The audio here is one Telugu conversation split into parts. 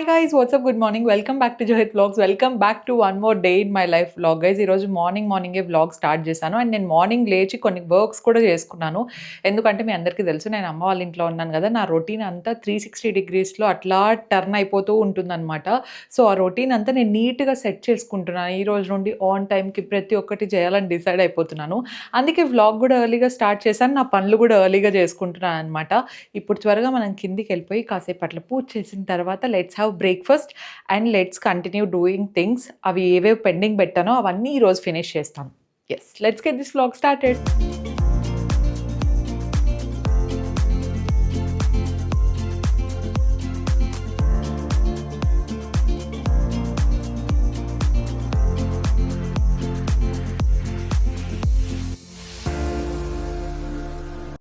guys, what's up? Good morning. Welcome back to Johit Vlogs. Welcome back to one more day in my life vlog guys. ఈ రోజు మార్నింగే వ్లాగ్ స్టార్ట్ చేశాను అండ్ నేను మార్నింగ్ లేచి కొన్ని వర్క్స్ కూడా చేసుకున్నాను. ఎందుకంటే మీ అందరికీ తెలుసు నేను అమ్మ వాళ్ళ ఇంట్లో ఉన్నాను కదా, నా రొటీన్ అంతా 360 డిగ్రీస్లో అట్లా టర్న్ అయిపోతూ ఉంటుందన్నమాట. సో ఆ రొటీన్ అంతా నేను నీట్గా సెట్ చేసుకుంటున్నాను. ఈ రోజు నుండి ఆన్ టైంకి ప్రతి ఒక్కటి చేయాలని డిసైడ్ అయిపోతున్నాను. అందుకే వ్లాగ్ కూడా ఎర్లీగా స్టార్ట్ చేశాను, నా పనులు కూడా ఎర్లీగా చేసుకుంటున్నాను అనమాట. ఇప్పుడు త్వరగా మనం కిందికి వెళ్ళిపోయి కాసేపు అట్లా పూజ చేసిన తర్వాత let's have breakfast and let's continue doing things. అవి ఏవేవి పెండింగ్ పెట్టానో అవన్నీ ఈరోజు ఫినిష్ చేస్తాను. Yes, let's get this vlog started.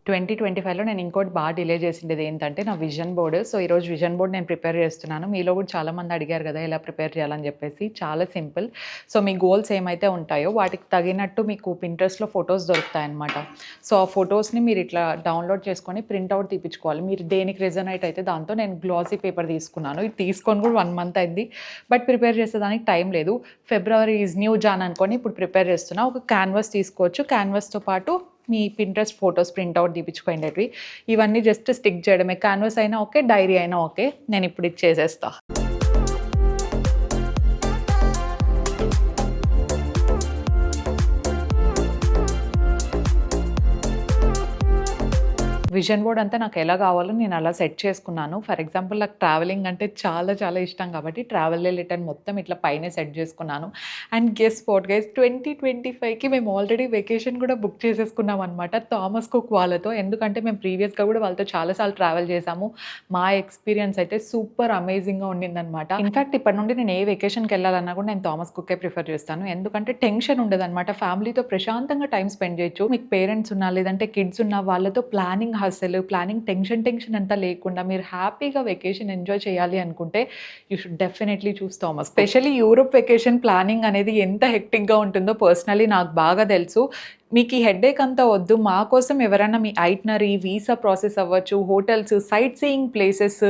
2025లో నేను ఇంకోటి బాగా డిలే చేసిండేది ఏంటంటే నా విజన్ బోర్డ్. సో ఈరోజు విజన్ బోర్డ్ నేను ప్రిపేర్ చేస్తున్నాను. మీలో కూడా చాలామంది అడిగారు కదా ఎలా ప్రిపేర్ చేయాలని చెప్పేసి. చాలా సింపుల్. సో మీ గోల్స్ ఏమైతే ఉంటాయో వాటికి తగినట్టు మీకు పింట్రెస్ట్లో ఫొటోస్ దొరుకుతాయన్నమాట. సో ఆ ఫొటోస్ని మీరు ఇట్లా డౌన్లోడ్ చేసుకొని ప్రింట్అవుట్ తీపించుకోవాలి. మీరు దేనికి రెజనేట్ అయితే దాంతో నేను గ్లాసీ పేపర్ తీసుకున్నాను. ఇది తీసుకొని కూడా 1 month అయింది, బట్ ప్రిపేర్ చేసేదానికి టైం లేదు. ఫిబ్రవరి ఈజ్ న్యూ జాన్ అనుకొని ఇప్పుడు ప్రిపేర్ చేస్తున్నా. ఒక క్యాన్వాస్ తీసుకోవచ్చు, క్యాన్వాస్తో పాటు మీ పింట్రెస్ట్ ఫొటోస్ ప్రింట్అవుట్ తీపించుకోండి. ఇవన్నీ జస్ట్ స్టిక్ చేయడమే. క్యాన్వాస్ అయినా ఓకే, డైరీ అయినా ఓకే. నేను ఇప్పుడు ఇది చేసేస్తా. విజన్ బోర్డ్ అంతా నాకు ఎలా కావాలో నేను అలా సెట్ చేసుకున్నాను. ఫర్ ఎగ్జాంపుల్ నాకు ట్రావెలింగ్ అంటే చాలా చాలా ఇష్టం కాబట్టి ట్రావెల్ రిలేటెడ్ మొత్తం ఇట్లా పైనే సెట్ చేసుకున్నాను. అండ్ గెస్ వాట్ గైస్, 2025కి మేము ఆల్రెడీ వెకేషన్ కూడా బుక్ చేసేసుకున్నాం అనమాట థామస్ కుక్ వాళ్ళతో. ఎందుకంటే మేము ప్రీవియస్గా కూడా వాళ్ళతో చాలాసార్లు ట్రావెల్ చేసాము. మా ఎక్స్పీరియన్స్ అయితే సూపర్ అమేజింగ్గా ఉండిందనమాట. ఇన్ఫ్యాక్ట్ ఇప్పటి నుండి నేను ఏ వెకేషన్కి వెళ్ళాలన్నా కూడా నేను థామస్ కుక్కే ప్రిఫర్ చేస్తాను. ఎందుకంటే టెన్షన్ ఉండదన్నమాట. ఫ్యామిలీతో ప్రశాంతంగా టైం స్పెండ్ చేయొచ్చు. మీకు పేరెంట్స్ ఉన్నా లేదంటే కిడ్స్ ఉన్నా వాళ్ళతో ప్లానింగ్ టెన్షన్ అంతా లేకుండా మీరు హ్యాపీగా వెకేషన్ ఎంజాయ్ చేయాలి అనుకుంటే you should definitely choose Thomas. Specially Europe vacation planning అనేది ఎంత హెక్టిక్గా ఉంటుందో పర్సనలీ నాకు బాగా తెలుసు. మీకు ఈ హెడ్ఏక్ అంతా వద్దు, మా కోసం ఎవరైనా మీ ఐట్నరీ వీసా ప్రాసెస్ అవ్వచ్చు, హోటల్స్, సైట్ సీయింగ్ ప్లేసెస్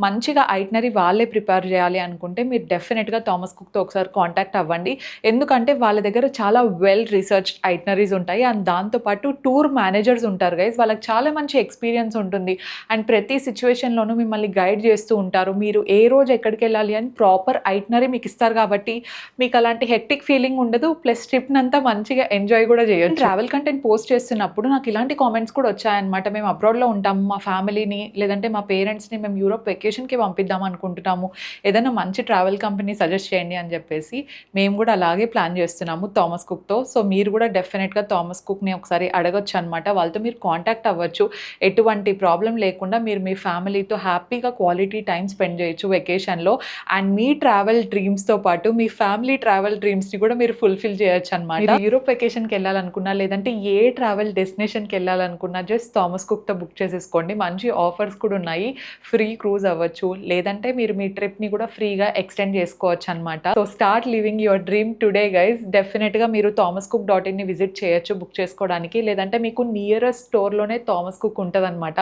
మంచిగా ఐట్నరీ వాళ్ళే ప్రిపేర్ చేయాలి అనుకుంటే మీరు డెఫినెట్గా థామస్ కుక్తో ఒకసారి కాంటాక్ట్ అవ్వండి. ఎందుకంటే వాళ్ళ దగ్గర చాలా వెల్ రీసెర్చ్ ఐట్నరీస్ ఉంటాయి అండ్ దాంతోపాటు టూర్ మేనేజర్స్ ఉంటారు గైస్. వాళ్ళకి చాలా మంచి ఎక్స్పీరియన్స్ ఉంటుంది అండ్ ప్రతి సిచ్యువేషన్లోనూ మిమ్మల్ని గైడ్ చేస్తూ ఉంటారు. మీరు ఏ రోజు ఎక్కడికి వెళ్ళాలి అని ప్రాపర్ ఐట్నరీ మీకు ఇస్తారు కాబట్టి మీకు అలాంటి హెక్టిక్ ఫీలింగ్ ఉండదు. ప్లస్ ట్రిప్ని అంతా మంచిగా ఎంజాయ్ కూడా చేయొచ్చు. ట్రావెల్ కంటెంట్ పోస్ట్ చేస్తున్నప్పుడు నాకు ఇలాంటి కామెంట్స్ కూడా వచ్చాయన్నమాట. మేము అబ్రాడ్లో ఉంటాము, మా ఫ్యామిలీని లేదంటే మా పేరెంట్స్ని మేము యూరోప్ వెకేషన్కి పంపిద్దాం అనుకుంటున్నాము, ఏదైనా మంచి ట్రావెల్ కంపెనీ సజెస్ట్ చేయండి అని చెప్పేసి మేము కూడా అలాగే ప్లాన్ చేస్తున్నాము థామస్ కుక్తో. సో మీరు కూడా డెఫినెట్గా థామస్ కుక్ని ఒకసారి అడగొచ్చు అనమాట. వాళ్ళతో మీరు కాంటాక్ట్ అవ్వచ్చు. ఎటువంటి ప్రాబ్లం లేకుండా మీరు మీ ఫ్యామిలీతో హ్యాపీగా క్వాలిటీ టైం స్పెండ్ చేయొచ్చు వెకేషన్లో. అండ్ మీ ట్రావెల్ డ్రీమ్స్తో పాటు మీ ఫ్యామిలీ ట్రావెల్ డ్రీమ్స్ని కూడా మీరు ఫుల్ఫిల్ చేయొచ్చు అనమాట. యూరోప్ వెకేషన్కి వెళ్ళాలనుకున్నా లేదంటే ఏ ట్రావెల్ డెస్టినేషన్కి వెళ్ళాలనుకున్నా జస్ట్ థామస్ కుక్తో బుక్ చేసేసుకోండి. మంచి ఆఫర్స్ కూడా ఉన్నాయి. ఫ్రీ క్రూజ్ అవ్వచ్చు, లేదంటే మీరు మీ ట్రిప్ని కూడా ఫ్రీగా ఎక్స్టెండ్ చేసుకోవచ్చు అనమాట. So start living your dream today guys. డెఫినెట్గా మీరు thomascook.in విజిట్ చేయొచ్చు బుక్ చేసుకోవడానికి, లేదంటే మీకు నియరెస్ట్ స్టోర్లోనే థామస్ కుక్ ఉంటుంది అనమాట.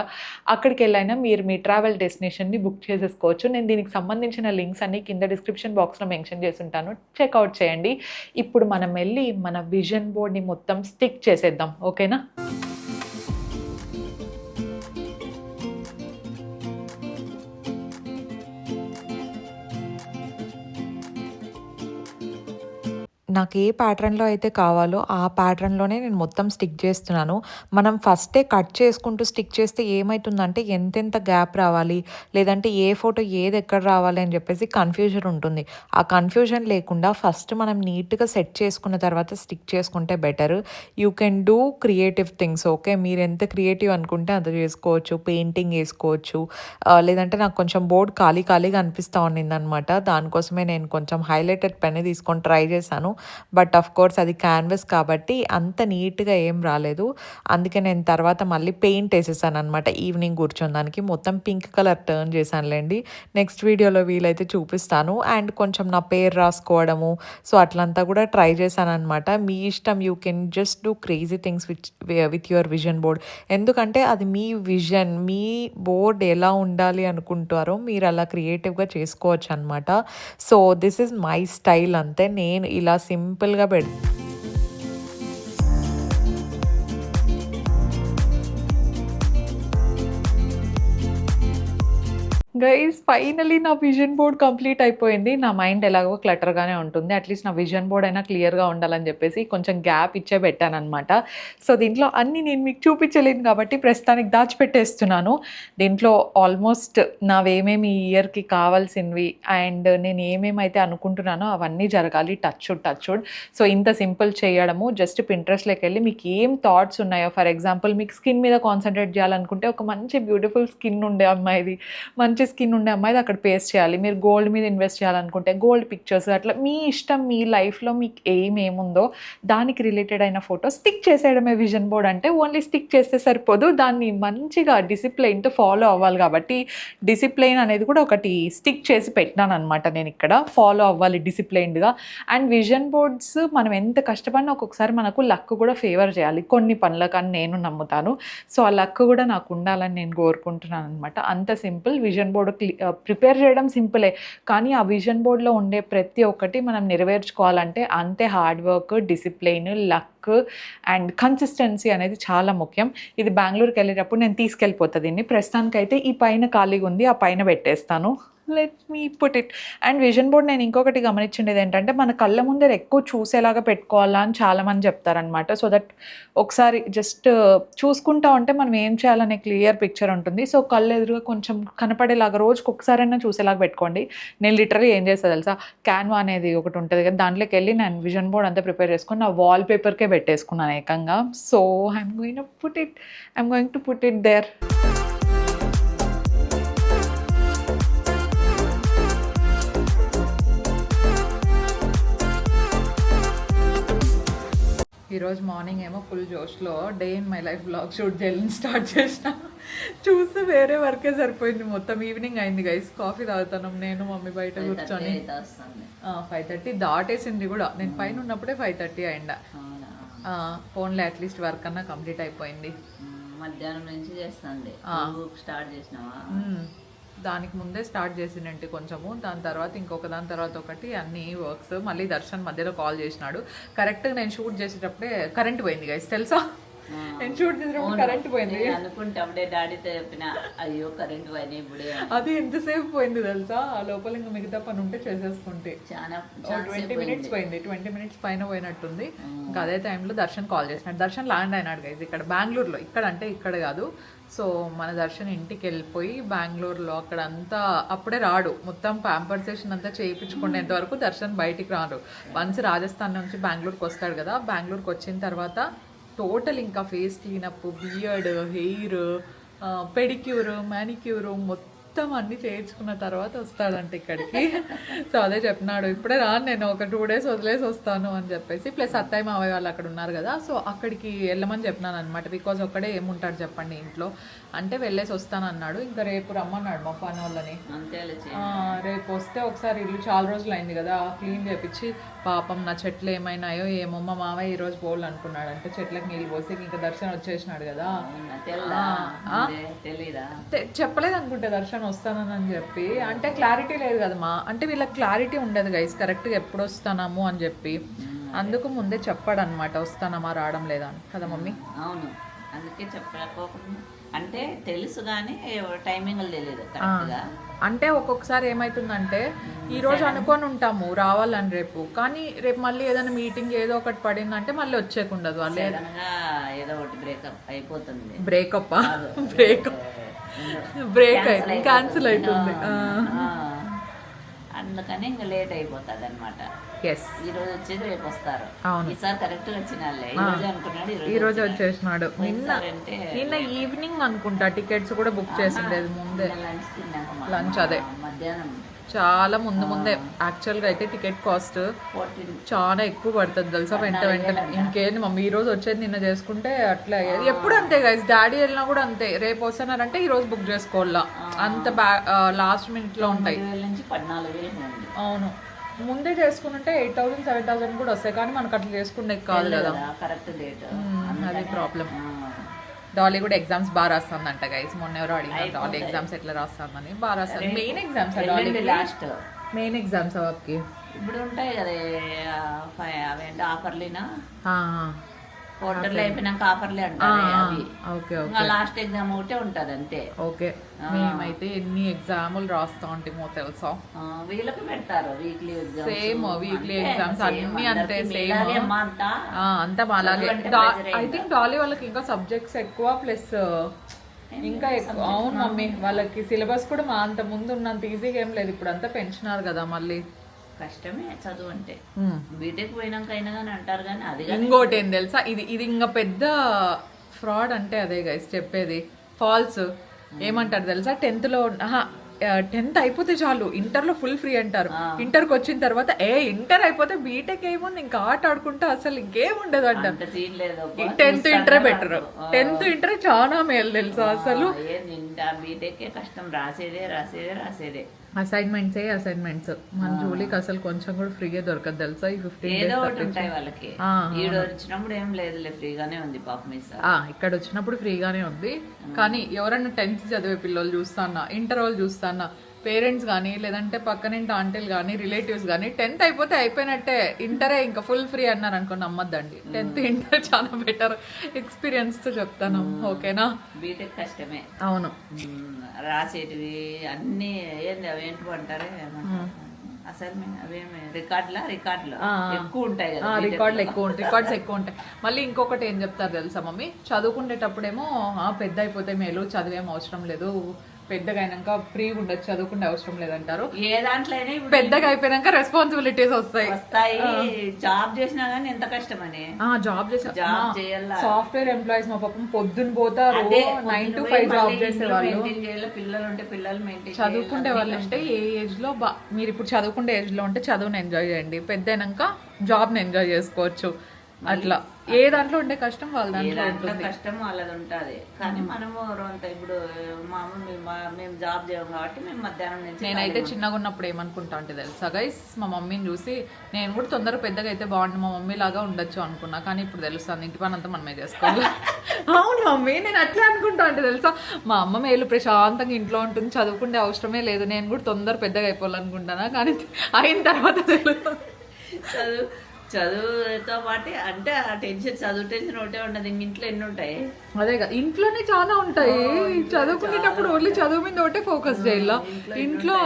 అక్కడికి వెళ్ళైనా మీరు మీ ట్రావెల్ డెస్టినేషన్ని బుక్ చేసేసుకోవచ్చు. నేను దీనికి సంబంధించిన లింక్స్ అన్ని కింద డిస్క్రిప్షన్ బాక్స్లో మెన్షన్ చేసి ఉంటాను, చెక్అవుట్ చేయండి. ఇప్పుడు మనం వెళ్ళి మన విజన్ బోర్డ్ని మొత్తం స్టిక్ చేసేద్దాం, ఓకేనా? నాకు ఏ ప్యాటర్న్లో అయితే కావాలో ఆ ప్యాటర్న్లోనే నేను మొత్తం స్టిక్ చేస్తున్నాను. మనం ఫస్టే కట్ చేసుకుంటూ స్టిక్ చేస్తే ఏమవుతుందంటే ఎంతెంత గ్యాప్ రావాలి లేదంటే ఏ ఫోటో ఏది ఎక్కడ రావాలి అని చెప్పేసి కన్ఫ్యూజన్ ఉంటుంది. ఆ కన్ఫ్యూజన్ లేకుండా ఫస్ట్ మనం నీట్గా సెట్ చేసుకున్న తర్వాత స్టిక్ చేసుకుంటే better. You can do creative things, okay? మీరు ఎంత క్రియేటివ్ అనుకుంటే అంత చేసుకోవచ్చు. పెయింటింగ్ వేసుకోవచ్చు, లేదంటే నాకు కొంచెం బోర్డ్ ఖాళీగా అనిపిస్తూ ఉండింది అనమాట. దానికోసమే నేను కొంచెం హైలైటెడ్ పెన్ తీసుకొని ట్రై చేశాను. బట్ ఆఫ్ కోర్స్ అది క్యాన్వాస్ కాబట్టి అంత నీట్గా ఏం రాలేదు. అందుకే నేను తర్వాత మళ్ళీ పెయింట్ వేసేసాను అనమాట ఈవినింగ్ కూర్చోడానికి. మొత్తం పింక్ కలర్ టర్న్ చేశానులేండి. నెక్స్ట్ వీడియోలో వీలైతే చూపిస్తాను. అండ్ కొంచెం నా పేరు రాసుకోవడము, సో అట్లంతా కూడా ట్రై చేశాను అనమాట. మీ ఇష్టం, you can just do crazy things with your vision board. ఎందుకంటే అది మీ విజన్, మీ బోర్డ్ ఎలా ఉండాలి అనుకుంటారో మీరు అలా క్రియేటివ్గా చేసుకోవచ్చు అనమాట. So this is my style అంతే. నేను ఇలా సింపుల్గా గైస్ ఫైనలీ నా విజన్ బోర్డ్ కంప్లీట్ అయిపోయింది. నా మైండ్ ఎలాగో క్లటర్గానే ఉంటుంది. అట్లీస్ట్ నా విజన్ బోర్డ్ అయినా క్లియర్గా ఉండాలని చెప్పేసి కొంచెం గ్యాప్ ఇచ్చే పెట్టానమాట. సో దీంట్లో అన్నీ నేను మీకు చూపించలేను కాబట్టి ప్రస్తుతానికి దాచిపెట్టేస్తున్నాను. దీంట్లో ఆల్మోస్ట్ నావేమేమి ఈ ఇయర్కి కావాల్సినవి అండ్ నేను ఏమేమైతే అనుకుంటున్నానో అవన్నీ జరగాలి. టచ్వుడ్. సో ఇంత సింపుల్ చేయడము, జస్ట్ పింట్రెస్ట్లోకి వెళ్ళి మీకు ఏం థాట్స్ ఉన్నాయో, ఫర్ ఎగ్జాంపుల్ మీకు స్కిన్ మీద కాన్సన్ట్రేట్ చేయాలనుకుంటే ఒక మంచి బ్యూటిఫుల్ స్కిన్ ఉండే అమ్మాయిది, మంచి స్కిన్ ఉండే అమ్మాయిది అక్కడ పేస్ట్ చేయాలి. మీరు గోల్డ్ మీద ఇన్వెస్ట్ చేయాలనుకుంటే గోల్డ్ పిక్చర్స్, అట్లా మీ ఇష్టం, మీ లైఫ్లో మీకు ఏముందో దానికి రిలేటెడ్ అయిన ఫోటో స్టిక్ చేసేయడమే విజన్ బోర్డ్ అంటే. ఓన్లీ స్టిక్ చేస్తే సరిపోదు, దాన్ని మంచిగా డిసిప్లైన్తో ఫాలో అవ్వాలి. కాబట్టి డిసిప్లైన్ అనేది కూడా ఒకటి స్టిక్ చేసి పెట్టినాను అనమాట నేను ఇక్కడ. ఫాలో అవ్వాలి డిసిప్లైన్డ్గా. అండ్ విజన్ బోర్డ్స్ మనం ఎంత కష్టపడినా ఒక్కొక్కసారి మనకు లక్ కూడా ఫేవర్ చేయాలి కొన్ని పనులకని నేను నమ్ముతాను. సో ఆ లక్ కూడా నాకు ఉండాలని నేను కోరుకుంటున్నాను అనమాట. అంత సింపుల్. విజన్ బోర్డు ప్రిపేర్ చేయడం సింపులే, కానీ ఆ విజన్ బోర్డులో ఉండే ప్రతి ఒక్కటి మనం నెరవేర్చుకోవాలంటే అంతే hard work, discipline, luck and consistency అనేది చాలా ముఖ్యం. ఇది బెంగళూరుకి వెళ్ళేటప్పుడు నేను తీసుకెళ్ళిపోతా దీన్ని. ప్రస్తుతానికైతే ఈ పైన ఖాళీగా ఉంది, ఆ పైన పెట్టేస్తాను. Let me put it. And vision board నేను ఇంకొకటి గమనించిండేది ఏంటంటే మన కళ్ళ ముందర ఎక్కువ చూసేలాగా పెట్టుకోవాలా అని చాలామంది చెప్తారనమాట. సో దట్ ఒకసారి జస్ట్ చూసుకుంటా ఉంటే మనం ఏం చేయాలనే క్లియర్ పిక్చర్ ఉంటుంది. సో కళ్ళు ఎదురుగా కొంచెం కనపడేలాగా రోజుకి ఒకసారైనా చూసేలాగా పెట్టుకోండి. నేను లిటరలీ ఏం చేస్తాను తెలుసా, క్యాన్వా అనేది ఒకటి ఉంటుంది కదా, దాంట్లోకి వెళ్ళి నేను విజన్ బోర్డ్ అంతా ప్రిపేర్ చేసుకుని నా వాల్ పేపర్కే పెట్టేసుకున్నాను ఏకంగా. So I'm going to put it there. ఈరోజు మార్నింగ్ ఏమో ఫుల్ జోష్లో day in my life vlog shoot చేయాలని స్టార్ట్ చేసిన. చూస్తే వేరే వర్కే సరిపోయింది. మొత్తం ఈవినింగ్ అయింది గైస్. కాఫీ తాగుతాను నేను మమ్మీ బయట కూర్చొని. 5:30 దాటేసింది కూడా. నేను పైన ఉన్నప్పుడే 5:30 అయిందా. ఫోన్లో అట్లీస్ట్ వర్క్ అన్నా కంప్లీట్ అయిపోయింది. మధ్యాహ్నం నుంచి చేస్తాను స్టార్ట్ చేసినావా? దానికి ముందే స్టార్ట్ చేసిందంటే కొంచెము, దాని తర్వాత ఇంకొక దాని తర్వాత ఒకటి అన్ని వర్క్స్. మళ్ళీ దర్శన్ మధ్యలో కాల్ చేసినాడు. కరెక్ట్గా నేను షూట్ చేసేటప్పుడే కరెంట్ పోయింది గైస్, తెలుసా? నేను షూట్ చేసినప్పుడు కరెంట్ పోయింది అనుకుంటే అప్పుడే డాడీతో చెప్పిన, అయ్యో కరెంట్ పోయింది ఇప్పుడే. అది ఎంతసేపు పోయింది తెలుసా? ఆ లోపల ఇంకా మిగతా పని ఉంటే చేసేసుకుంటే చాలా 20 minutes పోయింది. 20 minutes పైన పోయినట్టుంది. ఇంకా అదే టైంలో దర్శన్ కాల్ చేసినాడు. దర్శన్ ల్యాండ్ అయినాడు గైస్ ఇక్కడ బెంగళూరులో. ఇక్కడ అంటే ఇక్కడ కాదు. సో మన దర్శన్ ఇంటికి వెళ్ళిపోయి బెంగళూరులో అక్కడంతా అప్పుడే రాడు. మొత్తం ప్యాంపర్సేషన్ అంతా చేయించుకునేంత వరకు దర్శన్ బయటికి రాడు. వన్స్ రాజస్థాన్ నుంచి బెంగళూరుకి వస్తాడు కదా, బెంగళూరుకి వచ్చిన తర్వాత టోటల్ ఇంకా face cleanup, beard, hair, pedicure, manicure మొత్తం అన్నీ చేయించుకున్న తర్వాత వస్తాడంటే ఇక్కడికి. సో అదే చెప్పినాడు, ఇప్పుడే రాను నేను, ఒక 2 days వదిలేసి వస్తాను అని చెప్పేసి. ప్లస్ అత్తయ్య మావయ్య వాళ్ళు అక్కడ ఉన్నారు కదా, సో అక్కడికి వెళ్ళమని చెప్పినాను అనమాట. బికాజ్ ఒక్కడే ఏముంటాడు చెప్పండి ఇంట్లో అంటే, వెళ్ళేసి వస్తాను అన్నాడు. ఇంకా రేపు రమ్మన్నాడు మా పని వాళ్ళని. రేపు వస్తే ఒకసారి ఇల్లు చాలా రోజులు అయింది కదా క్లీన్ చేపించి, పాపం నా చెట్లు ఏమైనాయో ఏమో మా మావయ్య ఈరోజు పోలు అనుకున్నాడు. అంటే చెట్లకు నీళ్ళు పోసి ఇంకా దర్శనం వచ్చేసినాడు కదా. చెప్పలేదు అనుకుంటే దర్శనం వస్తానని చెప్పి. అంటే క్లారిటీ లేదు కదా మా, అంటే వీళ్ళకి క్లారిటీ ఉండదు గైస్ కరెక్ట్గా ఎప్పుడు వస్తానాము అని చెప్పి. అందుకు ముందే చెప్పాడు అనమాట వస్తానమ్మా రావడం లేదా అని కదా మమ్మీ. అవును, అందుకే చెప్పకపోకుండా అంటే తెలుసు కానీ టైమింగ్ తెలియదు కరెక్ట్గా. అంటే ఒక్కొక్కసారి ఏమవుతుందంటే ఈ రోజు అనుకొని ఉంటాము రావాలని రేపు, కానీ రేపు మళ్ళీ ఏదైనా మీటింగ్ ఏదో ఒకటి పడిందంటే మళ్ళీ వచ్చేకుండదు. వాళ్ళు ఏదో ఒకటి బ్రేకప్ అయిపోతుంది. బ్రేక్ అయితే క్యాన్సిల్ అవుతుంది. అందుకని ఇంకా లేట్ అయిపోతుంది అనమాట. ఈ రోజు వచ్చేది రేపు వస్తారు. ఈసారి కరెక్ట్ గా వచ్చినాలే. ఈ రోజు వచ్చేసినాడు. నిన్న ఈవినింగ్ అనుకుంటా టికెట్స్ కూడా బుక్ చేసిండేది ముందే. లంచ్ అదే మధ్యాహ్నం చాలా ముందే యాక్చువల్గా అయితే టికెట్ కాస్ట్ 14 చాలా ఎక్కువ పడుతుంది తెలుసా. వెంటనే ఇంకేంది మమ్మీ ఈ రోజు వచ్చేది నిన్న చేసుకుంటే అట్లా అయ్యేది. ఎప్పుడు అంతే గైస్, డాడీ వెళ్ళినా కూడా అంతే, రేపు వస్తున్నారంటే ఈ రోజు బుక్ చేసుకోవాలా, అంత లాస్ట్ మినిట్ లో ఉంటాయి. 9,000 నుంచి 14,000 ఉంది. అవును, ముందే చేసుకుంటే 8,000 7,000 కూడా వస్తాయి, కానీ మనకు అట్లా చేసుకుంటే కాదు కదా, కరెక్ట్ డేట్. అది ప్రాబ్లం. డాలీ కూడా ఎగ్జామ్స్ బాగా రాస్తుందంట గైస్. మొన్న ఎవరో అడిగినారు డాలీ ఎగ్జామ్స్ ఎట్లా రాస్తుందని. బాగా రాస్తుంది. Main exams last main exams అవకి ఇప్పుడు ఉంటాయి కదా అవేంటి ఆఫర్లేనా, క్వార్టర్లు అయిపోయినాక ఆఫర్లే అంటారు అవి. ఓకే ఇంకా లాస్ట్ ఎగ్జామ్ ఒకటే ఉంటది అంతే. ఓకే, మేమైతే ఎన్ని ఎగ్జాములు రాస్తా ఉంటామో తెలుసా. వీళ్ళకి పెడతారు weekly exams, same weekly exams అన్ని అంతే సేమ్ అంతా అలాగే. ఐ థింక్ డాలీ వాళ్ళకి ఇంకా సబ్జెక్ట్స్ ఎక్కువ ప్లస్ ఇంకా ఎక్కువ. అవును మమ్మీ, వాళ్ళకి సిలబస్ కూడా మా అంత ముందు ఉన్నంత ఈజీగా ఏం లేదు, ఇప్పుడు అంతా పెంచినారు కదా మళ్ళీ. కష్టమే చదువు అంటే. బీటెక్ పోయినాక అయినా కానీ అంటారు కానీ అది ఇంకోటి ఏం తెలుసా, ఇది ఇంకా పెద్ద ఫ్రాడ్ అంటే అదే గైస్ చెప్పేది, ఫాల్స్. ఏమంటారు తెలుసా, 10th అయిపోతే చాలు ఇంటర్లో ఫుల్ ఫ్రీ అంటారు. ఇంటర్కి వచ్చిన తర్వాత ఇంటర్ అయిపోతే బీటెక్ ఏముంది ఇంకా ఆట ఆడుకుంటా అసలు ఇంకేం ఉండదు అంటారు. 10th ఇంటరే బెటర్, 10th ఇంటర్ చాలా మేలు తెలుసా అసలు. బీటెక్ కష్టం, రాసేదే అసైన్మెంట్స్ మన జూలీకి అసలు కొంచెం కూడా ఫ్రీగా దొరకదు తెలుసా. ఈ 15 ఏదో ఒకటి ఉంటాయి వాళ్ళకి. ఈడ వచ్చినప్పుడు ఏం లేదులే, ఫ్రీగానే ఉంది పాపం. ఇక్కడ వచ్చినప్పుడు ఫ్రీగానే ఉంది, కానీ ఎవరన్నా 10th చదివే పిల్లలు చూస్తానా, ఇంటర్ వాళ్ళు చూస్తానా, పేరెంట్స్ కానీ లేదంటే పక్కనింటి ఆంటీలు కానీ రిలేటివ్స్ కానీ 10th అయిపోతే అయిపోయినట్టే, ఇంటరే ఇంకా ఫుల్ ఫ్రీ అన్నారు అనుకో నమ్మద్దండి. 10th ఇంటర్ చాలా బెటర్ ఎక్స్పీరియన్స్ తో చెప్తాను. ఓకేనా, బీటెక్ కష్టమే. అవును, రాసేటివి అన్ని ఏంది అవేంటి అంటారే అసైన్మెంట్ అవేమి రికార్డులు ఎక్కువ ఉంటాయి కదా. రికార్డ్స్ ఎక్కువ ఉంటాయి. మళ్ళీ ఇంకొకటి ఏం చెప్తారు తెలుసా మమ్మీ, చదువుకునేటప్పుడేమో పెద్ద అయిపోతే మేలు, చదివేం అవసరం లేదు, పెద్దగా అయినాక ఫ్రీగా ఉండొచ్చు, చదువుకుంటే అవసరం లేదంటారు. ఏ దాంట్లో పెద్దగా అయిపోయినాక రెస్పాన్సిబిలిటీస్ వస్తాయి. జాబ్ చేసినా గానీ ఎంత కష్టమని. జాబ్ చేయాలి. సాఫ్ట్వేర్ ఎంప్లాయీస్ మా పాపం పొద్దున్న పోతారు, 9 to 5 జాబ్ చేసే వాళ్ళు. పిల్లలు ఉంటే పిల్లలు మెయింటైన్ చదువుకుంటే వాళ్ళు అంటే ఏ ఏజ్ లో మీరు ఇప్పుడు చదువుకుంటే ఏజ్ లో ఉంటే చదువుని ఎంజాయ్ చేయండి, పెద్ద అయినాక జాబ్ ని ఎంజాయ్ చేసుకోవచ్చు. అట్లా ఏ దాంట్లో ఉండే కష్టం వాళ్ళ దాంట్లో కష్టం వాళ్ళది ఉంటుంది. కానీ మనము ఇప్పుడు మేము జాబ్ చేయం కాబట్టి మేము మధ్యాహ్నం నుంచి. నేనైతే చిన్నగా ఉన్నప్పుడు ఏమనుకుంటా అంటే తెలుసా గైస్, మా మమ్మీని చూసి నేను కూడా తొందరగా పెద్దగా అయితే బాగుండు, మా మమ్మీ లాగా ఉండొచ్చు అనుకున్నా. కానీ ఇప్పుడు తెలుస్తుంది ఇంటి పని అంతా మనమే చేసుకోవాలి. అవును మమ్మీ, నేను అట్లా అనుకుంటా అంటే తెలుసా, మా అమ్మ మేలు ప్రశాంతంగా ఇంట్లో ఉంటుంది, చదువుకుంటే అవసరమే లేదు, నేను కూడా తొందర పెద్దగా అయిపోవాలనుకుంటానా. కానీ అయిన తర్వాత తెలుస్తుంది చదువుతో పాటు అంటే ఆ టెన్షన్, చదువు టెన్షన్ ఒకటే ఉండదు, ఇంట్లో ఎన్ని ఉంటాయి. అదే కదా, ఇంట్లోనే చాలా ఉంటాయి. చదువుకునేటప్పుడు ఓన్లీ చదువు మీద ఒకటే ఫోకస్ చేయాల, ఇంట్లో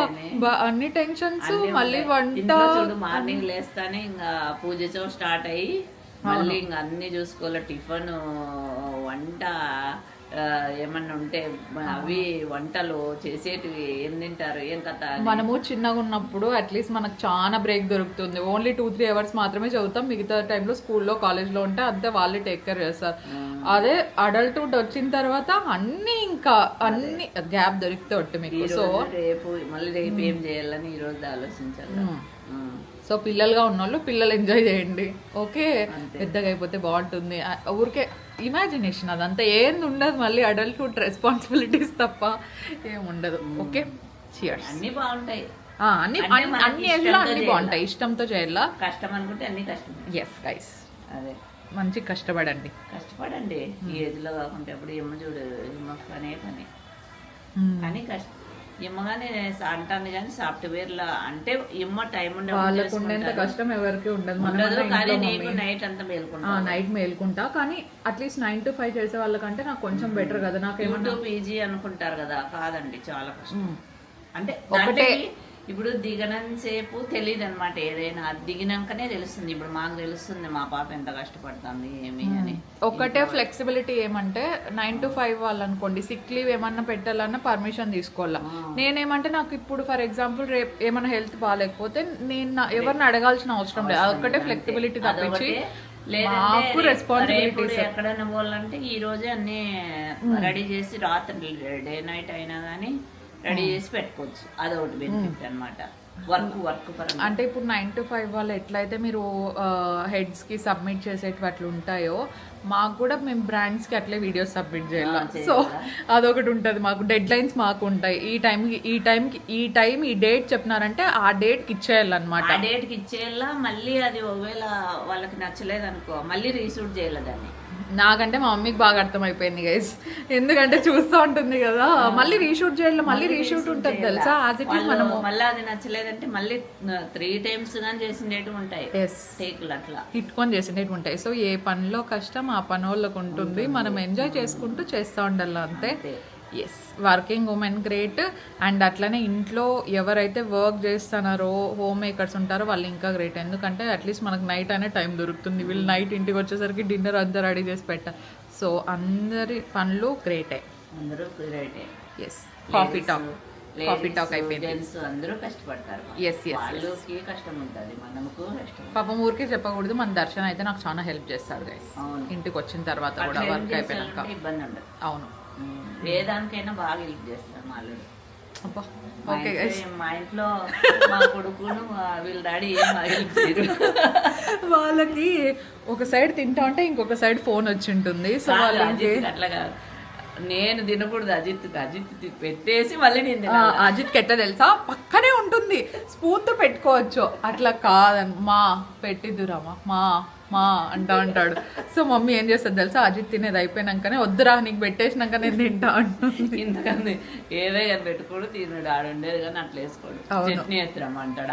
అన్ని టెన్షన్స్. మళ్ళీ వంట మార్నింగ్ లేస్తానే ఇంకా పూజతో స్టార్ట్ అయ్యి మళ్ళీ ఇంకా అన్ని చూసుకోవాలి, టిఫిన్, వంట, ఏమన్నా ఉంటే అవి వంటలు చేసేటివి, ఏం తింటారు ఏం కథ. మనము చిన్నగా ఉన్నప్పుడు అట్లీస్ట్ మనకు చాలా బ్రేక్ దొరుకుతుంది, ఓన్లీ 2-3 hours మాత్రమే చదువుతాం, మిగతా టైంలో స్కూల్లో కాలేజ్లో ఉంటే అంతే వాళ్ళే టేక్ కేర్ చేస్తారు. అదే అడల్ట్హుడ్ వచ్చిన తర్వాత అన్ని గ్యాప్ దొరికితే ఒట్టు మీకు. సో రేపు ఏం చేయాలని ఈ రోజు ఆలోచించాలి. సో పిల్లలుగా ఉన్నోళ్ళు పిల్లలు ఎంజాయ్ చేయండి, ఓకే. పెద్దగా అయిపోతే బాగుంటుంది, ఊరికే ఇమాజినేషన్, అదంతా ఏంది ఉండదు. మళ్ళీ అడల్ట్హుడ్ రెస్పాన్సిబిలిటీస్ తప్ప ఏముండదు. Okay, cheers. అన్ని బాగుంటాయి, అన్ని ఏజ్లో అన్ని బాగుంటాయి, ఇష్టంతో చేయాలా. కష్టం అనుకుంటే అన్ని కష్టం. ఎస్ గైస్, అదే మంచి కష్టపడండి. ఈ ఏజ్ లో కాకుంటే అప్పుడు ఎమ్మ చూడు, ఎమ్మ పనే పని. కానీ కష్టం ఇమ్మగానే అంటాను కానీ సాఫ్ట్వేర్ లా అంటే ఇమ్మ టైం ఉండేంత కష్టం ఎవరికి ఉండదు. నైట్ అంతా మేల్కుంటా, నైట్ మేల్కుంటా. కానీ అట్లీస్ట్ 9 to 5 చేసే వాళ్ళకంటే నాకు కొంచెం బెటర్ కదా. నాకు ఏమన్నా పీజీ అనుకుంటారు కదా, కాదండి చాలా కష్టం. అంటే ఒకటే ఇప్పుడు దిగనంతసేపు తెలియదు అనమాట, ఏదైనా దిగినాకనే తెలుస్తుంది. ఇప్పుడు మాకు తెలుస్తుంది మా పాప ఎంత కష్టపడుతుంది ఏమి అని. ఒకటే ఫ్లెక్సిబిలిటీ ఏమంటే 9 to 5 వాళ్ళు అనుకోండి, సిక్ లీవ్ ఏమన్నా పెట్టాలన్నా పర్మిషన్ తీసుకోవాలా. నేనేమంటే నాకు ఇప్పుడు ఫర్ ఎగ్జాంపుల్ రేపు ఏమైనా హెల్త్ బాగాలేకపోతే నేను ఎవరిని అడగాల్సిన అవసరం లేదు, అదొక్కటే ఫ్లెక్సిబిలిటీ తప్పించి మాకు రెస్పాన్సిబిలిటీస్. ఎక్కడైనా పోవాలంటే ఈ రోజే అన్ని రెడీ చేసి రాత్రి డే నైట్ అయినా కానీ రెడీ చేసి పెట్టుకోవచ్చు. అదొకటి బెనిఫిట్ అన్నమాట. వర్క్ పరంగా. అంటే ఇప్పుడు 9 to 5 వాళ్ళు ఎట్లయితే మీరు హెడ్స్కి సబ్మిట్ చేసేటివి అట్లా ఉంటాయో, మాకు కూడా మేము బ్రాండ్స్కి అట్లే వీడియోస్ సబ్మిట్ చేయాలి. సో అదొకటి ఉంటుంది, మాకు డెడ్ లైన్స్ మాకు ఉంటాయి. ఈ టైం ఈ డేట్ చెప్పినారంటే ఆ డేట్కి ఇచ్చేయాలన్నమాట. ఆ డేట్కి ఇచ్చేయాలా. మళ్ళీ అది ఒకవేళ వాళ్ళకి నచ్చలేదు అనుకో, మళ్ళీ రీషూట్ చేయాలి దాన్ని. నాకంటే మా మమ్మీకి బాగా అర్థమైపోయింది గైస్, ఎందుకంటే చూస్తూ ఉంటుంది కదా, మళ్ళీ రీషూట్ చేయాలి, మళ్ళీ రీషూట్ ఉంటుంది తెలుసా. యాజ్ ఇట్ ఈస్ మనము మళ్ళీ అది నచ్చలేదంటే మళ్ళీ 3 times కానీ చేసిండేవి ఉంటాయి. టేకులు అట్లా ఇట్టుకొని చేసినవి ఉంటాయి. సో ఏ పనిలో కష్టం ఆ పని వాళ్ళకు ఉంటుంది, మనం ఎంజాయ్ చేసుకుంటూ చేస్తూ ఉండాలి అంతే. Yes, working women great. And అట్లనే ఇంట్లో ఎవరైతే వర్క్ చేస్తున్నారో, హోమ్ మేకర్స్ ఉంటారో వాళ్ళు ఇంకా గ్రేట్. ఎందుకంటే అట్లీస్ట్ మనకు నైట్ అనే టైం దొరుకుతుంది. వీళ్ళు నైట్ ఇంటికి వచ్చేసరికి డిన్నర్ అంతా రెడీ చేసి పెట్టారు. సో అందరి పనులు గ్రేటే, అందరూ గ్రేటే. ఎస్, కాఫీ టాక్ అయిపోయింది. అందరూ కష్టపడతారు. ఎస్ ఎస్, వాళ్ళకి కష్టం ఉంటుంది, మనకు కష్టం. పాపం ఊరికే చెప్పకూడదు, మన దర్శనం అయితే నాకు చాలా హెల్ప్ చేస్తాడు గైస్. ఇంటికి వచ్చిన తర్వాత కూడా వర్క్ అయిపోయాక ఇబ్బంది ఉండదు. అవును, ఏ దానికైనా బాగా హెల్ప్ చేస్తారు మా అల్లుడు. మా ఇంట్లో మా కొడుకును వీళ్ళ డాడీ ఏం హెల్ప్ చేయరు. వాళ్ళకి ఒక సైడ్ తింటా ఉంటే ఇంకొక సైడ్ ఫోన్ వచ్చి ఉంటుంది. సో వాళ్ళకి అట్లా కాదు, నేను తినకూడదు, అజిత్ పెట్టేసి మళ్ళీ నేను అజిత్కి ఎట్లా తెలుసా, పక్కనే ఉంటుంది, స్పూన్తో పెట్టుకోవచ్చు. అట్లా కాదని మా పెట్టిద్దురామా మా అంటా అంటాడు. సో మమ్మీ ఏం చేస్తుంది తెలుసా, అజిత్ తినేది అయిపోయినాకనే వద్దురా నీకు పెట్టేసినాక నేను తింటా అంటుంది. ఎందుకంటే ఏదో కానీ పెట్టుకోడు, తినడు. ఆడుండేది కానీ అట్లా వేసుకోడు. చట్నీ వేస్తాం అంటాడు,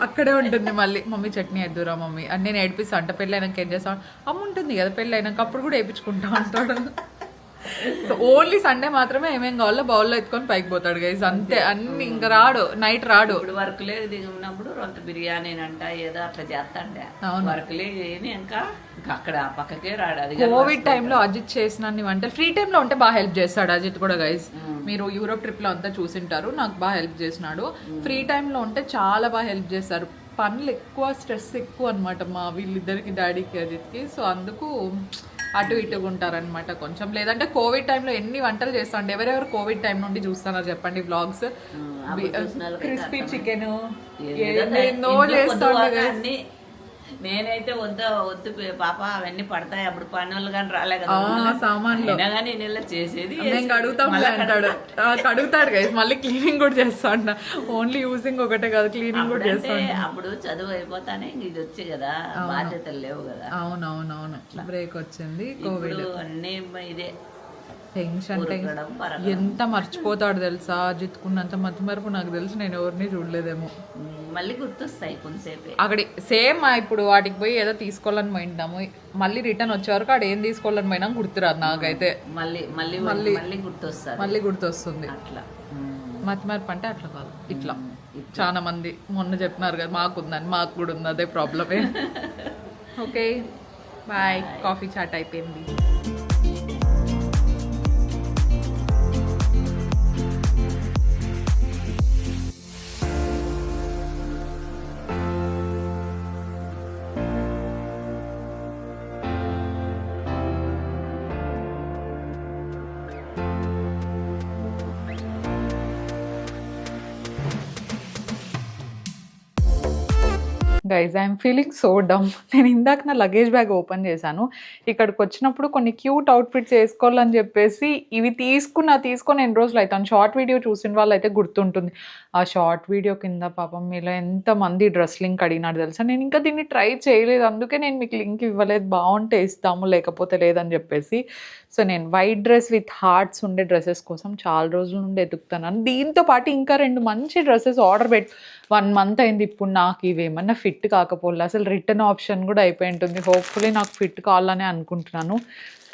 అక్కడే ఉంటుంది. మళ్ళీ మమ్మీ చట్నీ వేద్దురా మమ్మీ అని నేను ఏడిపిస్తా అంట. పెళ్ళి అయినాక ఏం చేస్తాను, అమ్మ ఉంటుంది కదా పెళ్ళి అయినాక, అప్పుడు కూడా వేయించుకుంటా అంటాడు. సో ఓన్లీ సండే మాత్రమే ఏమేం కావాలో బౌల్లో ఎత్తుకొని పైకి పోతాడు గైస్, అంతే. అన్ని ఇంకా రాడు, నైట్ రాడు. ఇప్పుడు వర్క్ లేదు దిగి ఉన్నప్పుడు రొంత బిర్యానీ అంట ఏదో అట్లా చేస్తాండే. వర్క్ లేదు ఇంకా అక్కడ పక్కకే రాడు. అది కోవిడ్ టైంలో అజిత్ చేసిన వంటలు ఫ్రీ టైంలో ఉంటే బాగా హెల్ప్ చేస్తాడు అజిత్ కూడా గైస్. మీరు యూరోప్ ట్రిప్ లో అంతా చూసింటారు, నాకు బాగా హెల్ప్ చేసినాడు. ఫ్రీ టైంలో ఉంటే చాలా బాగా హెల్ప్ చేస్తారు. పనులు ఎక్కువ, స్ట్రెస్ ఎక్కువ అనమాట మా వీళ్ళిద్దరికి, డాడీకి అజిత్కి. సో అందుకు అటు ఇటుగా ఉంటారనమాట కొంచెం. లేదంటే కోవిడ్ టైంలో ఎన్ని వంటలు చేస్తాండి. ఎవరెవరు కోవిడ్ టైం నుండి చూస్తున్నారు చెప్పండి వ్లాగ్స్. క్రిస్పీ చికెన్ ఎన్నో చేస్తాండి. నేనైతే వద్దు పాప అవన్నీ పడతాయి, అప్పుడు పనులు కానీ రాలే కదా సామాన్లు కానీ నేను చేసేది. నేను కడుగుతాంలే అంటాడు, కడుగుతాడు గైస్. మళ్ళీ క్లీనింగ్ కూడా చేస్తాడు. ఓన్లీ యూజింగ్ ఒకటే కాదు, క్లీనింగ్ కూడా చేస్తాడు. అప్పుడు చదువు అయిపోతానే ఇది వచ్చి కదా, బాధ్యతలు లేవు కదా. అవునవునవును, బ్రేక్ వచ్చింది కోవిడ్. అన్ని ఇదే టెన్షన్ ఎంత మర్చిపోతాడు తెలుసా, జిత్తుకున్నంత మతిమరుపు నాకు తెలుసు నేను ఎవరిని చూడలేదేమో. మళ్ళీ గుర్తొస్తాయి కొంతసేపు అక్కడ సేమ్. ఇప్పుడు వాటికి పోయి ఏదో తీసుకోవాలని పోయింటాము, మళ్ళీ రిటర్న్ వచ్చే వరకు అక్కడ ఏం తీసుకోవాలని పోయినా గుర్తురాదు నాకైతే. మళ్ళీ గుర్తొస్తుంది. అట్లా మతిమరుపు అంటే అట్లా కాదు, ఇట్లా. చాలా మంది మొన్న చెప్పినారు కదా మాకుందని, మాకు కూడా ఉంది అదే ప్రాబ్లమే. ఓకే బాయ్, కాఫీ చాట్ అయిపోయింది. గైజ్ ఐఎమ్ ఫీలింగ్ సో డమ్. నేను ఇందాక నా లగేజ్ బ్యాగ్ ఓపెన్ చేశాను. ఇక్కడికి వచ్చినప్పుడు కొన్ని క్యూట్ అవుట్ఫిట్స్ వేసుకోవాలని చెప్పేసి ఇవి తీసుకొని ఎన్ని రోజులు అవుతాను. షార్ట్ వీడియో చూసిన వాళ్ళు అయితే గుర్తుంటుంది. ఆ షార్ట్ వీడియో కింద పాపం మీలో ఎంతమంది డ్రెస్ లింక్ అడిగినాడు తెలుసా. నేను ఇంకా దీన్ని ట్రై చేయలేదు, అందుకే నేను మీకు లింక్ ఇవ్వలేదు. బాగుంటే ఇస్తాము, లేకపోతే లేదని చెప్పేసి. సో నేను వైట్ డ్రెస్ విత్ హార్ట్స్ ఉండే డ్రెస్సెస్ కోసం చాలా రోజుల నుండి ఎదుగుతున్నాను. దీంతో పాటు ఇంకా 2 మంచి డ్రెస్సెస్ ఆర్డర్ 1 month అయింది. ఇప్పుడు నాకు ఇవేమన్నా ఫిట్ కాకపోలే, అసలు రిటర్న్ ఆప్షన్ కూడా అయిపోయి ఉంటుంది. హోప్ఫుల్లీ నాకు ఫిట్ కావాలని అనుకుంటున్నాను.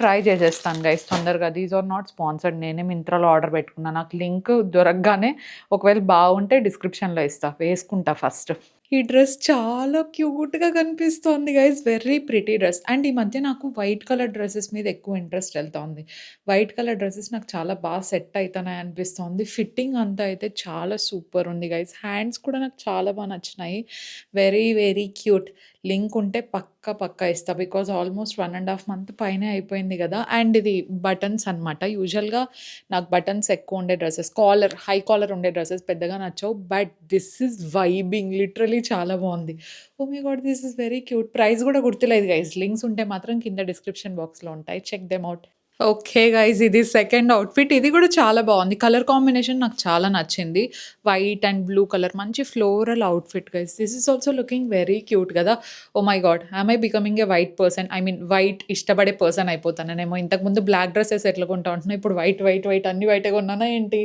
ట్రై చేసేస్తాను గైస్ తొందరగా. దీస్ ఆర్ నాట్ స్పాన్సర్డ్, నేనే మింత్రాలో ఆర్డర్ పెట్టుకున్నాను. నాకు లింక్ దొరకగానే ఒకవేళ బాగుంటే డిస్క్రిప్షన్లో ఇస్తా, వేసుకుంటా ఫస్ట్. ఈ డ్రెస్ చాలా క్యూట్గా కనిపిస్తోంది guys, very pretty dress. And ఈ మధ్య నాకు వైట్ కలర్ డ్రెస్సెస్ మీద ఎక్కువ ఇంట్రెస్ట్ వెళ్తోంది. వైట్ కలర్ డ్రెస్సెస్ నాకు చాలా బాగా సెట్ అవుతున్నాయి అనిపిస్తోంది. ఫిట్టింగ్ అంతా అయితే చాలా సూపర్ ఉంది గైస్. హ్యాండ్స్ కూడా నాకు చాలా బాగా నచ్చినాయి, వెరీ వెరీ క్యూట్. లింక్ ఉంటే పక్కా పక్కా ఇస్తా. బికాజ్ ఆల్మోస్ట్ 1½ మంత్ పైనే అయిపోయింది గదా! అండ్ ఇది బటన్స్ అనమాట. యూజువల్‌గా నాకు బటన్స్ ఎక్కువ ఉండే డ్రెసెస్, హై కాలర్ ఉండే డ్రెసెస్ పెద్దగా నచ్చవు. But this is vibing, literally చాలా బావుంది. ఓహ్ my God! This is very cute. Price గూడా గుర్తులేదు గైస్. లింక్స్ ఉంటే మాత్రం కింద డిస్క్రిప్షన్ బాక్స్‌లో ఉంటాయి. Check them out. Okay guys, ఇది సెకండ్ అవుట్‌ఫిట్. ఇది గూడా చాలా బావుంది. కలర్ కాంబినేషన్ నాకు చాలా నచ్చింది. వైట్ అండ్ బ్లూ కలర్ మంచి floral outfit guys. This is also looking very cute గదా! Oh my god! Am I becoming a white person? I mean white ఇష్టపడే పర్సన్ అయిపోతానేమో. ఇంతకుముందు బ్లాక్ డ్రెసెస్ ఎట్లా కొంటా ఉంటున్నా, ఇప్పుడు వైట్, వైట్, వైట్ అన్నీ వైటే కొన్నానా ఏంటి?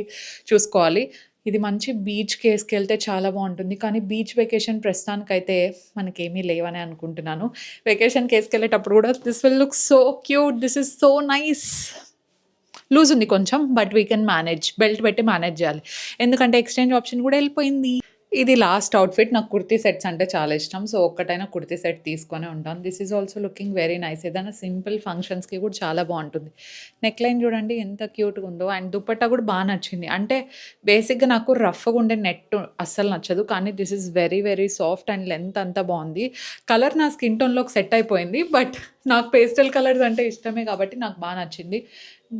చూసుకోవాలి. ఇది మంచి బీచ్‌కి ఏసుకెళ్తే చాలా బావుంటుంది. కానీ బీచ్ వెకేషన్ ప్రస్తుతానికైతే మనకేమీ లేవనే అనుకుంటున్నాను. వెకేషన్‌కి ఏసుకెళ్ళేటప్పుడు గూడా this will look so cute. This is so nice. Loose ఉంది కొంచెం. But we can manage. Belt పెట్టి మేనేజ్ జేయాలి. ఎందుకంటే ఎక్స్‌చేంజ్ ఆప్షన్ గూడా ఎళ్ళిపోయింది. ఇది లాస్ట్ అవుట్‌ఫిట్. నాకు కుర్తీ సెట్స్ అంటే చాలా ఇష్టం. సో, ఒక్కటైనా కుర్తీ సెట్ తీసుకొనే ఉంటాను. This is also looking very nice. ఏదైనా సింపుల్ ఫంక్షన్స్‌కి కూడా చాలా బావుంటుంది. నెక్‌లైన్ చూడండి ఎంత క్యూట్‌గా ఉందో. అండ్ దుపట్టా కూడా బా నచ్చింది. అంటే బేసిక్‌గా నాకు రఫ్‌గా ఉండే నెట్ అస్సలు నచ్చదు. కానీ this is very, very soft and length అంతా బావుంది. కలర్ నా స్కిన్ టోన్‌లోకి సెట్ అయిపోయింది. బట్ నాకు పేస్టల్ కలర్స్ అంటే ఇష్టమే కాబట్టి నాకు బా నచ్చింది.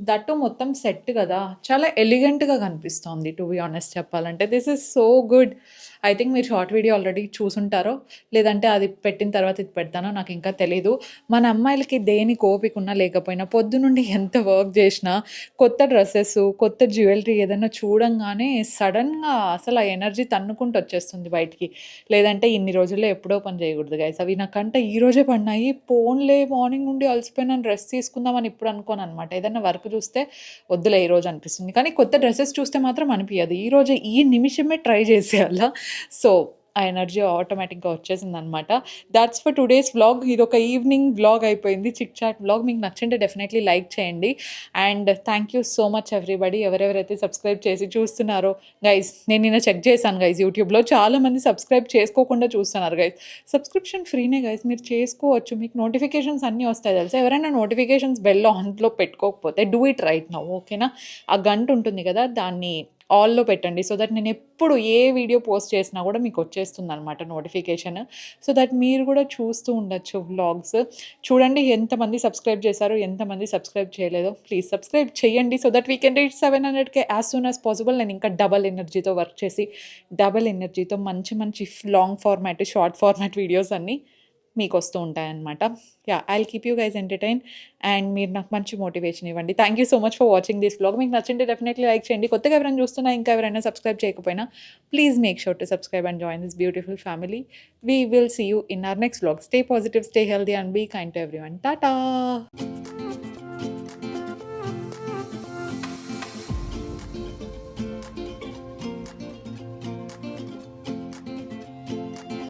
దట్టు మొత్తం సెట్ గదా! చాలా ఎలిగెంట్‌గా కనిపిస్తోంది టు బి హానెస్ట్ చెప్పాలంటే. This is so good. I think మీరు షార్ట్ వీడియో ఆల్రెడీ చూసుంటారో, లేదంటే అది పెట్టిన తర్వాత ఇది పెడతానో నాకింకా తెలీదు. మన అమ్మాయిలకి దేనికి ఓపిక ఉన్నా లేకపోయినా పొద్దునుండి ఎంత వర్క్ జేసినా కొత్త డ్రెసెసు, కొత్త జ్యువెలరీ ఏదైనా చూడంగానే సడెన్‌గా అసలు ఆ ఎనర్జీ తన్నుకుంటూ వచ్చేస్తుంది బయటికి. లేదంటే ఇన్ని రోజుల్లో ఎప్పుడో పని చేయకూడదు గైస్. అవి నాకంట ఈరోజే పడినాయి. పోన్లే మార్నింగ్ నుండి అలసిపోయినాను, రెస్ట్ తీసుకుందామని ఇప్పుడు అనుకోననమాట. ఏదన్నా వర్క్ చూస్తే వద్దులే ఈరోజు అనిపిస్తుంది. కానీ కొత్త డ్రెసెస్ చూస్తే మాత్రం అనిపియదు. ఈరోజే ఈ నిమిషమే ట్రై చేసేయాల. సో, ఆ ఎనర్జీ ఆటోమేటిక్‌గా వచ్చేసిందనమాట. Thoughts for today's vlog. ఇదొక ఈవినింగ్ వ్లాగ్ అయిపోయింది. Chit chat vlog. మీకు నచ్చింటే డెఫినెట్‌లీ లైక్ చేయండి. And thank you so much everybody. ఎవరెవరైతే సబ్స్క్రైబ్ చేసి చూస్తున్నారో గైస్, నేను నిన్న చెక్ చేశాను గైస్ యూట్యూబ్‌లో. చాలామంది సబ్స్క్రైబ్ చేసుకోకుండా చూస్తున్నారు గైస్. Subscription ఫ్రీనే guys. మీరు చేసుకోవచ్చు. మీకు నోటిఫికేషన్స్ అన్నీ వస్తాయి తెలుసా. ఎవరైనా నోటిఫికేషన్స్ బెల్ ఆన్‌లో పెట్టుకోకపోతే డూ ఇట్ రైట్ నౌ. ఓకేనా? ఆ గంట ఉంటుంది కదా, దాన్ని ఆల్‌లో పెట్టండి. సో దట్ నేను ఎప్పుడు ఏ వీడియో పోస్ట్ చేసినా కూడా మీకు వచ్చేస్తుందనమాట నోటిఫికేషన్. సో దట్ మీరు కూడా చూస్తూ ఉండొచ్చు వ్లాగ్స్. చూడండి ఎంతమంది సబ్స్క్రైబ్ చేశారో, ఎంతమంది సబ్స్క్రైబ్ చేయలేదో. ప్లీజ్ సబ్స్క్రైబ్ చేయండి. So that we can reach 700K as soon as possible. నేను ఇంకా డబల్ ఎనర్జీతో వర్క్ చేసి, డబల్ ఎనర్జీతో మంచి మంచి long format, short format videos అన్నీ మీకు వస్తూ ఉంటాయన్నమాట. Yeah! I will keep you guys entertain. And మీరు నాకు మంచి మోటివేషన్ ఇవ్వండి. Thank you so much for watching this vlog. మీకు నచ్చింటే డెఫినెట్లీ లైక్ చేయండి. కొత్తగా ఎవరైనా చూస్తున్నా, ఇంకా ఎవరైనా సబ్స్క్రైబ్ చేయకపోయినా please make sure to subscribe and join this beautiful family. We will see you in our next vlog. Stay positive, stay healthy and be kind to everyone. Tata!